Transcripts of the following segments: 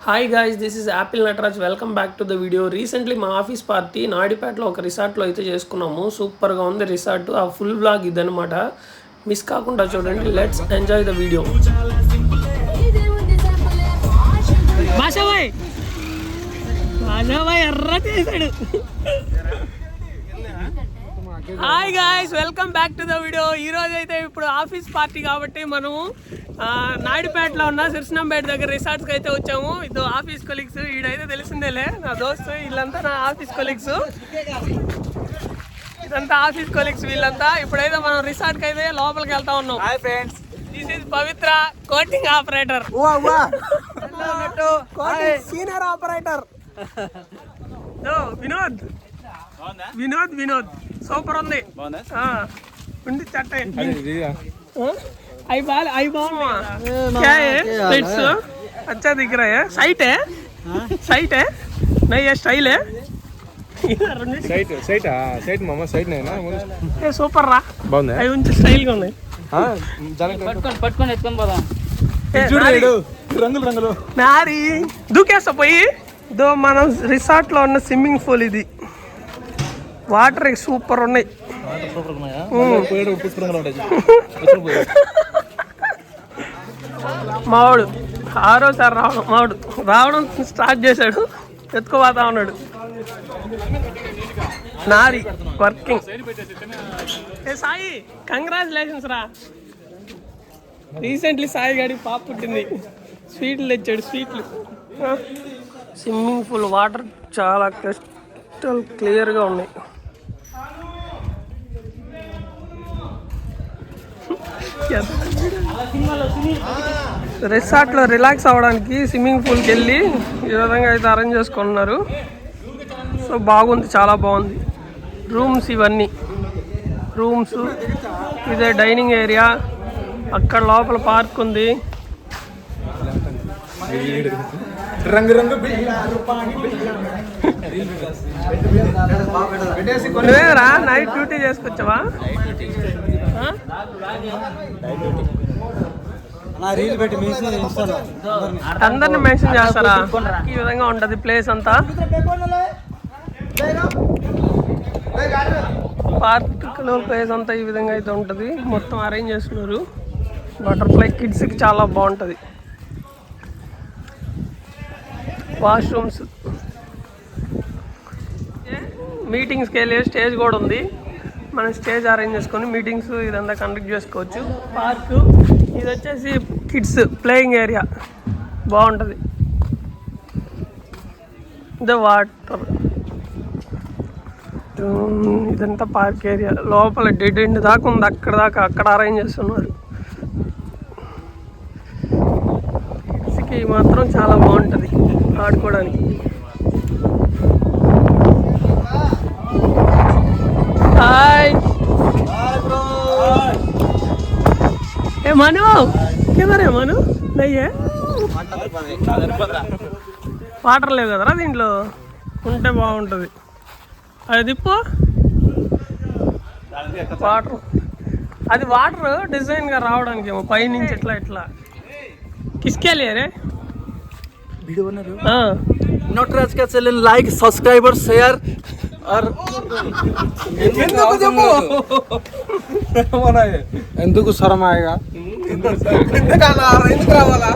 Hi guys, this is Apple Nataraj. Welcome back to the video. Recently మా office party నాయుడుపేటలో ఒక రిసార్ట్లో అయితే చేసుకున్నాము. సూపర్గా ఉంది రిసార్ట్. ఆ ఫుల్ బ్లాగ్ ఇదనమాట. మిస్ కాకుండా చూడండి. Let's enjoy the video. Hi guys, welcome back to the video. ఈరోజు అయితే ఇప్పుడు ఆఫీస్ పార్టీ కాబట్టి మనము నాయుడుపేటలో ఉన్న సిరిసినంపేట దగ్గర రిసార్ట్స్కి అయితే వచ్చాము. ఇది ఆఫీస్ కొలీగ్స్. ఈడైతే తెలిసిందేలే నా దోస్తు. వీళ్ళంతా నా ఆఫీస్ కొలీగ్స్. ఇదంతా ఆఫీస్ కొలీగ్స్ వీళ్ళంతా. ఇప్పుడైతే మనం రిసార్ట్కి అయితే లోపలికి వెళ్తా ఉన్నాం. Hi friends, this is Pavitra, coating operator. Senior operator. Vinod Vinod Vinod super ఉంది. ఉండి చట్ట आई बाल क्या है? स्प्लिट्स अच्छा दिख रहा है. साइट है, साइट है नहीं, ये स्टाइल है. సైట్ సైట్ సైట్ మామ సైట్ నేనా ఏ సూపర్ రా. బాగుంది. అవి ఉంచి స్టైల్ గా ఉన్నాయి. పట్టుకొని ఎత్తుకొని పోదాం. రంగులు రంగులు నారి దూకేస్తా పోయి. దో మనం రిసార్ట్ లో ఉన్న స్విమ్మింగ్ పూల్ ఇది. వాటర్ సూపర్ ఉన్నాయి. మావాడు ఆరోసారి రావడం స్టార్ట్ చేశాడు. ఎత్తుకోపోతా ఉన్నాడు. నారి వర్కింగ్. ఏ సాయి, కంగ్రాచులేషన్స్ రా. రీసెంట్లీ సాయి గాడి పాప పుట్టింది. స్వీట్లు తెచ్చాడు, స్వీట్లు. స్విమ్మింగ్ పూల్ వాటర్ చాలా క్రిస్టల్ క్లియర్గా ఉన్నాయి. రిసార్ట్లో రిలాక్స్ అవ్వడానికి స్విమ్మింగ్ పూల్కి వెళ్ళి ఈ విధంగా అయితే అరేంజ్ చేసుకున్నారు. సో బాగుంది, చాలా బాగుంది. రూమ్స్ ఇవన్నీ రూమ్స్. ఇదే డైనింగ్ ఏరియా. అక్కడ లోపల పార్క్ ఉంది. రంగు రంగు నువ్వేరా నైట్ డ్యూటీ చేసుకొచ్చావా? అందరిని మెన్షన్ చేస్తారా? ఈ విధంగా ఉంటది ప్లేస్ అంతా. పార్క్ లో ప్లేస్ అంతా ఈ విధంగా అయితే ఉంటది. మొత్తం అరేంజ్ చేస్తున్నారు. బటర్ఫ్లై కిడ్స్ కి చాలా బాగుంటది. వాష్రూమ్స్, మీటింగ్స్కి వెళ్ళే స్టేజ్ కూడా ఉంది. మనం స్టేజ్ అరేంజ్ చేసుకొని మీటింగ్స్ ఇదంతా కండక్ట్ చేసుకోవచ్చు. పార్కు ఇది వచ్చేసి కిడ్స్ ప్లేయింగ్ ఏరియా. బాగుంటుంది. ఇది వాటర్. ఇదంతా పార్క్ ఏరియా. లోపల డెడ్ ఎండ్ దాకా ఉంది. అక్కడ అరేంజ్ చేస్తున్నారు. కిడ్స్కి మాత్రం చాలా బాగుంటుంది ఆడుకోవడానికి. हाय ए मनु, किधर है मनु? नहीं है వాటర్ లేవు కదరా దీంట్లో. ఉంటే బాగుంటుంది. అది తిప్పు. వాటర్, అది వాటర్ డిజైన్గా రావడానికి ఏమో పైనుంచి ఎట్లా ఎట్లా. కిస్కే లేరే वीडियो बना रहे हो? नटराज का चैनल लाइक, सब्सक्राइबर, शेयर और ఎందుకు శరం ఆయగా ఎందుకు రావాలా?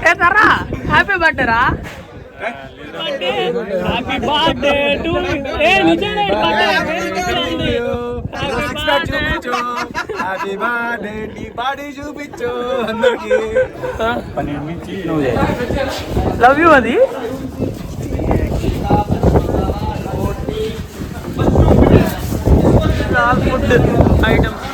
ఏ కర్రా, హ్యాపీ బర్త్డే రా. హ్యాపీ బర్త్డే టు ఏ నిజమే బర్త్డే. హ్యాపీ బర్త్డే నీ బాడీ చూపించు అందరికి. Love you. అది ఫుడ్ ఐటమ్స్.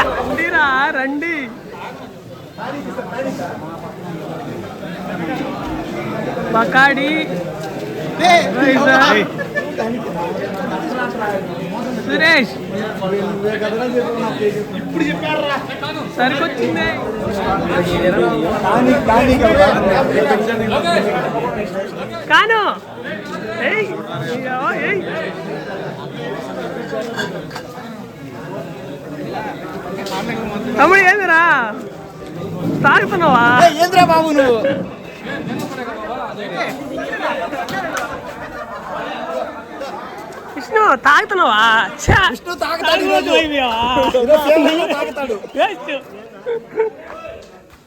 రండిరా రండి. బకాడి సురేష్ సరికొచ్చింది. కాను తమ్ముడు ఏందిరా తాగుతున్నావా? ఏంద్రా బాబు నువ్వు? విష్ణు తాగుతున్నావా? విష్ణు తాగుతాడు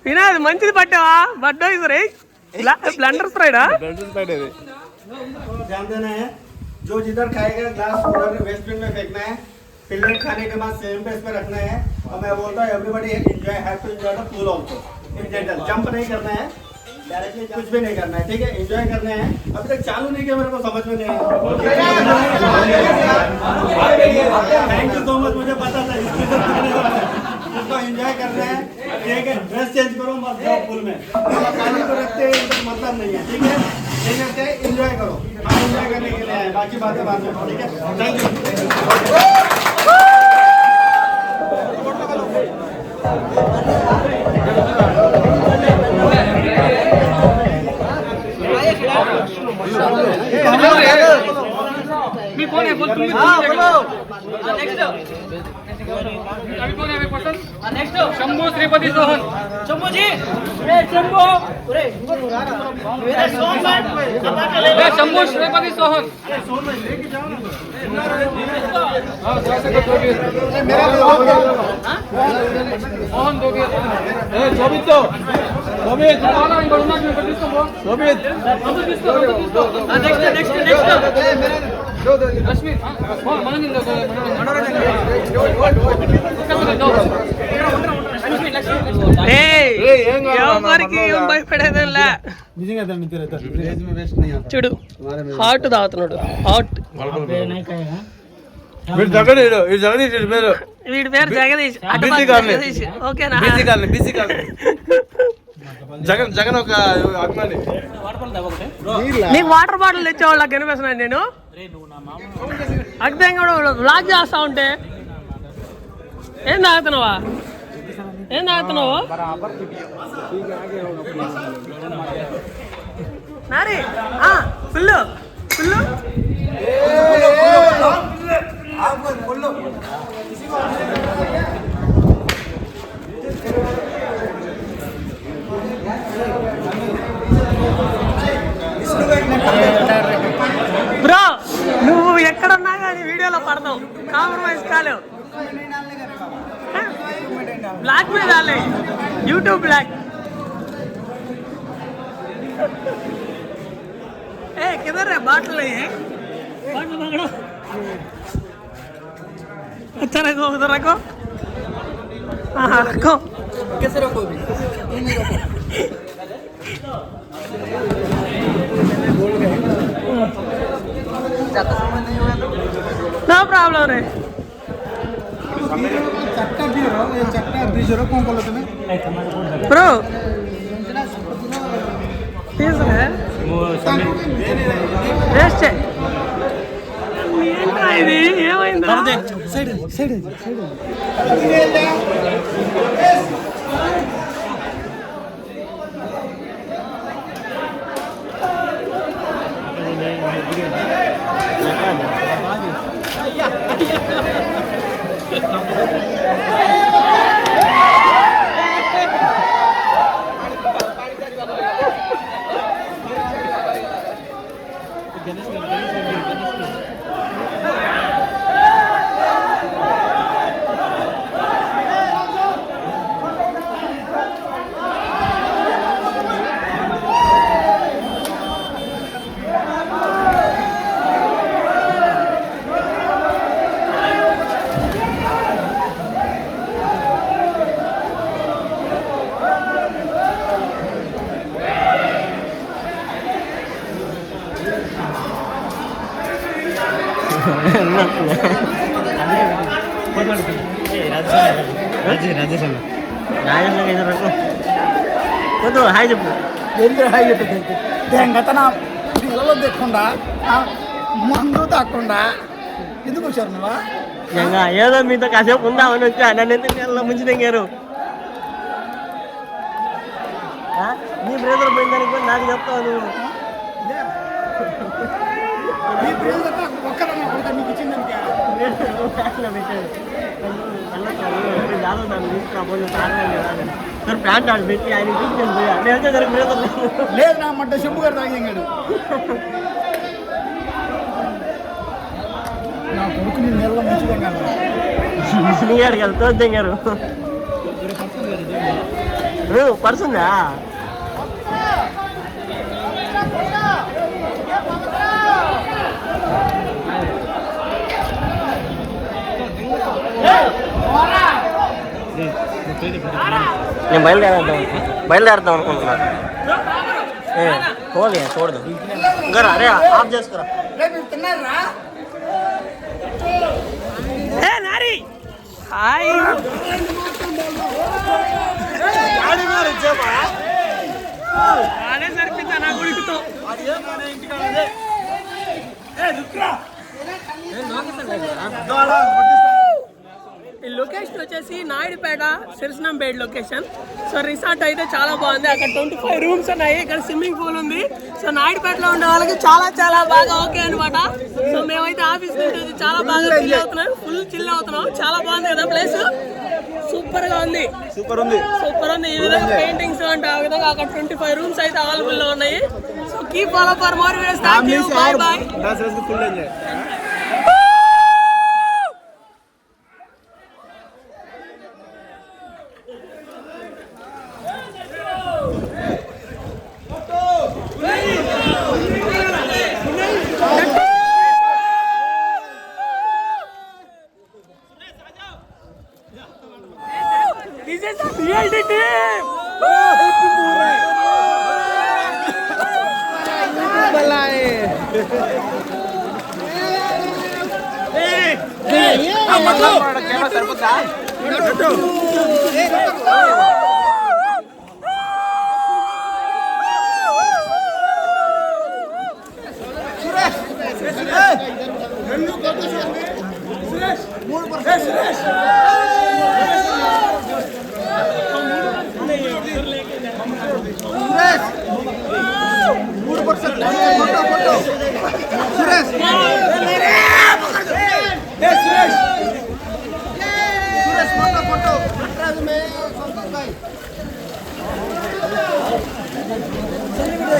వినాది మంచిది పట్టావా? బడ్డో సరే బ్లెండర్ స్ప్రైడా? जानते हैं जो जिधर खाएगा ग्लास उधर वेस्टबिन में फेंकना है। प्लेट खाने के बाद सेम पेस पे रखना है। और मैं बोलता हूँ everybody enjoy have to enjoy the pool also in general. Jump नहीं करना है, डायरेक्टली कुछ भी नहीं करना है, ठीक है? एंजॉय करना है। अभी तक चालू नहीं किया, मेरे को समझ में नहीं आया। थैंक यू सो मच, मुझे पता था इसको एंजॉय करना है, ठीक है? ड्रेस चेंज करो मत जाओ पूल में, पानी को रखते हैं मतलब नहीं है, ठीक है? एंजॉय करो, हम एंजॉय करने के लिए आए, बाकी बातें बाद में, ठीक है? Thank you. शंभू श्रीपति सोहन शंभू जी शंभू शंभू श्रीपति सोहन मोहन दो ఎవరికి ఏం భయపడేదిలే. చూడు హాట్ తాగుతున్నాడు హాట్. వీడి పేరు జగదీష్. ఓకేనా? జగన్ జగన్ ఒక అభిమాని. నీకు వాటర్ బాటిల్ తెచ్చేవాళ్ళకి కనిపిస్తున్నాను నేను. అర్థం కూడా బ్లాక్ చేస్తా ఉంటే ఏం తాగుతున్నావా? ఏం తాగుతున్నావు? నారి ఫుల్లు ఫుల్లు బ్రో, నువ్వు ఎక్కడున్నా కానీ వీడియోలో పడతావు. కాంప్రమైజ్ కాలేవు. ब्लैक में डाले यूट्यूब ब्लैक. ए किधर है बाटल? है बाटल पकड़ो. अच्छा रखो, उधर रखो. हाँ रखो. कैसे रखो? नो प्रॉब्लम रे. బ్రో తీసులే వేస్ట్. ఏంట్రా ఇది? ఏమైందా? హాయ్ చెప్పు. హాయ్ చెప్పు. గతన పిల్లలు తెకుండా మందు తాకుండా ఎందుకు వచ్చారు నువ్వా? ఏదో మీతో కాసేపు ఉందామని వచ్చా. నన్ను ఎందుకు ముంచి తెంగారు? నీ బ్రదర్ పోయిందానికి కూడా నాకు చెప్తావు నువ్వు. ఒక్కదన్నా మీకు ఇచ్చిందానికి ప్యాంట్ ఆడు పెట్టి ఆయన లేదు నా మట్ట చెప్పు గారు తాగాడు నా కొడుకుని నెల నీడికి వెళ్తా దిగారు పర్సుందా నేను బయలుదేరుదాం అనుకుంటున్నా పోలే చూడదు ఇంకా అరే ఆఫ్ చేసుకురా హాయ్ సరిపోతా నా కొడుకుతో ఈ లొకేషన్ వచ్చేసి నాయుడుపేట సిరిసినంపేట లొకేషన్. సో రిసార్ట్ అయితే చాలా బాగుంది. అక్కడ 25 రూమ్స్ ఉన్నాయి. ఇక్కడ స్విమ్మింగ్ పూల్ ఉంది. సో నాయుడుపేటలో ఉండే వాళ్ళకి చాలా చాలా బాగా ఓకే అనమాట. సో మేమైతే ఆఫీస్ నుంచి చాలా బాగా చిల్ అవుతున్నాం. ఫుల్ చిల్ అవుతున్నాం. చాలా బాగుంది కదా ప్లేస్. సూపర్ గా ఉంది. సూపర్ ఉంది. ఈ విధంగా పెయింటింగ్స్ అంటే ఆ విధంగా అక్కడ 25 రూమ్స్ అయితే అవైలబుల్ లో ఉన్నాయి. So keep follow for more videos. Thank you. By by. This is a reality team.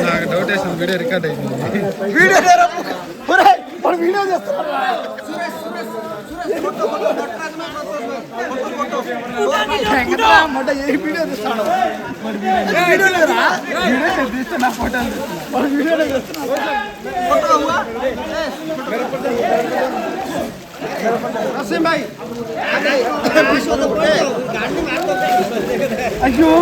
నాకు డౌట్ వేసింది వీడియో రికార్డ్ అయింది వీడియో వీడియో చేస్తాను ఏ వీడియో తీస్తాడు వీడియో లేదా వీడియో తీస్తే నా ఫోటోలు వీడియోలో చేస్తున్నాను అయ్యో